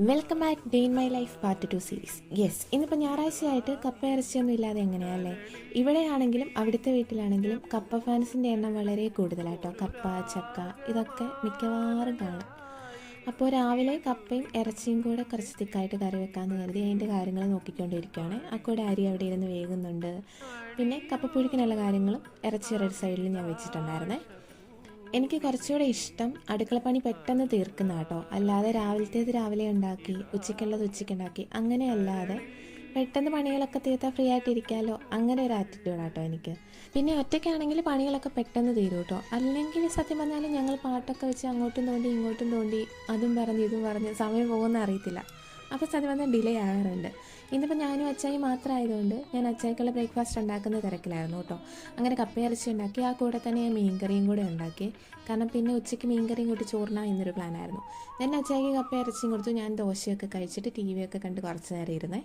Welcome back day in my life part 2 series. Yes, ഇന്നിപ്പോൾ ഞായറാഴ്ചയായിട്ട് കപ്പ ഇറച്ചിയൊന്നും ഇല്ലാതെ എങ്ങനെയല്ലേ. ഇവിടെയാണെങ്കിലും അവിടുത്തെ വീട്ടിലാണെങ്കിലും കപ്പ ഫാൻസിൻ്റെ എണ്ണം വളരെ കൂടുതലാട്ടോ. കപ്പ, ചക്ക ഇതൊക്കെ മിക്കവാറും കാണും. അപ്പോൾ രാവിലെ കപ്പയും ഇറച്ചിയും കൂടെ കുറച്ച് തിക്കായിട്ട് കറി വെക്കാമെന്ന് കരുതി അതിൻ്റെ കാര്യങ്ങൾ നോക്കിക്കൊണ്ടിരിക്കുകയാണ്. ആ കൂടെ അരി അവിടെ ഇരുന്ന് വേകുന്നുണ്ട്. പിന്നെ കപ്പപ്പുഴുക്കിനുള്ള കാര്യങ്ങളും ഇറച്ചി ഒരു സൈഡിൽ ഞാൻ വെച്ചിട്ടുണ്ടായിരുന്നേ. എനിക്ക് കുറച്ചുകൂടെ ഇഷ്ടം അടുക്കളപ്പണി പെട്ടെന്ന് തീർക്കുന്ന കേട്ടോ. അല്ലാതെ രാവിലത്തേത് രാവിലെ ഉണ്ടാക്കി ഉച്ചയ്ക്കുള്ളത് ഉച്ചയ്ക്കുണ്ടാക്കി അങ്ങനെയല്ലാതെ പെട്ടെന്ന് പണികളൊക്കെ തീർത്താൽ ഫ്രീ ആയിട്ടിരിക്കാമല്ലോ, അങ്ങനെ ഒരു ആറ്റിറ്റ്യൂഡ് കേട്ടോ എനിക്ക്. പിന്നെ ഒറ്റയ്ക്കാണെങ്കിൽ പണികളൊക്കെ പെട്ടെന്ന് തീരും കേട്ടോ. അല്ലെങ്കിൽ സത്യം പറഞ്ഞാൽ ഞങ്ങൾ പാട്ടൊക്കെ വെച്ച് അങ്ങോട്ടും തോണ്ടി ഇങ്ങോട്ടും തോണ്ടി അതും പറഞ്ഞ് ഇതും പറഞ്ഞ് സമയം പോകുമെന്ന് അറിയത്തില്ല. അപ്പോൾ സത്യം പറഞ്ഞാൽ ഡിലേ ആകാറുണ്ട്. ഇന്നിപ്പോൾ ഞാനും അച്ചായി മാത്രമായതുകൊണ്ട് ഞാൻ അച്ചായിക്കുള്ള ബ്രേക്ക്ഫാസ്റ്റ് ഉണ്ടാക്കുന്ന തിരക്കിലായിരുന്നു കേട്ടോ. അങ്ങനെ കപ്പയിറച്ചി ഉണ്ടാക്കി, ആ കൂടെ തന്നെ ഞാൻ മീൻകറിയും കൂടെ ഉണ്ടാക്കി. കാരണം പിന്നെ ഉച്ചയ്ക്ക് മീൻകറിയും കൂട്ടി ചോറിനാ എന്നൊരു പ്ലാനായിരുന്നു. ഞാൻ അച്ചായിക്ക് കപ്പയിറച്ചിയും കൊടുത്തു. ഞാൻ ദോശയൊക്കെ കഴിച്ചിട്ട് TV ഒക്കെ കണ്ട് കുറച്ച് നേരം ഇരുന്നേ.